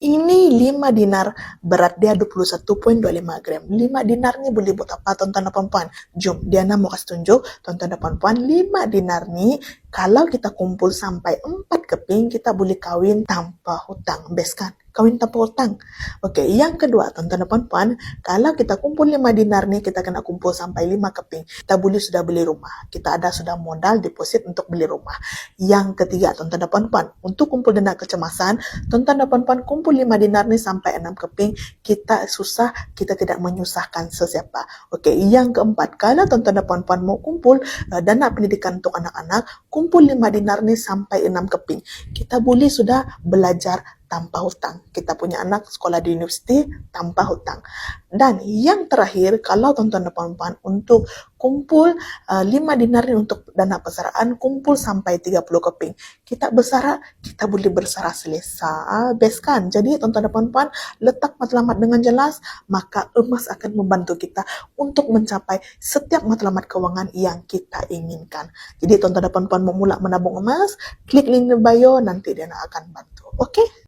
Ini 5 dinar, berat dia 21,25 gram. 5 dinar ni boleh buat apa tuan-tuan dan puan-puan? Jom, Diana mau kasih tunjuk tuan-tuan dan puan-puan. 5 dinar ni kalau kita kumpul sampai 4 keping, kita boleh kahwin tanpa hutang. Best kan? Kahwin tanpa hutang. Okey, yang kedua tuan-tuan dan puan-puan, kalau kita kumpul 5 dinar ni, kita kena kumpul sampai 5 keping. Kita boleh sudah beli rumah. Kita ada sudah modal deposit untuk beli rumah. Yang ketiga tuan-tuan dan puan-puan, untuk kumpul dana kecemasan, tuan-tuan dan puan-puan kumpul 5 dinar ni sampai 6 keping, kita susah, kita tidak menyusahkan sesiapa. Okey, yang keempat, kalau tuan-tuan dan puan-puan mau kumpul dana pendidikan untuk anak-anak, kumpul 5 dinar ni sampai 6 keping. Kita boleh sudah belajar tanpa hutang. Kita punya anak sekolah di universiti tanpa hutang. Dan yang terakhir, kalau tuan-tuan dan puan-puan untuk kumpul 5 dinar ni untuk dana persaraan, kumpul sampai 30 keping. Kita bersara, kita boleh bersara selesa. Best kan? Jadi tuan-tuan dan puan-puan, letak matlamat dengan jelas, maka emas akan membantu kita untuk mencapai setiap matlamat keuangan yang kita inginkan. Jadi tuan-tuan dan puan-puan mau mula menabung emas, klik link di bio, nanti Diana akan bantu. Okey?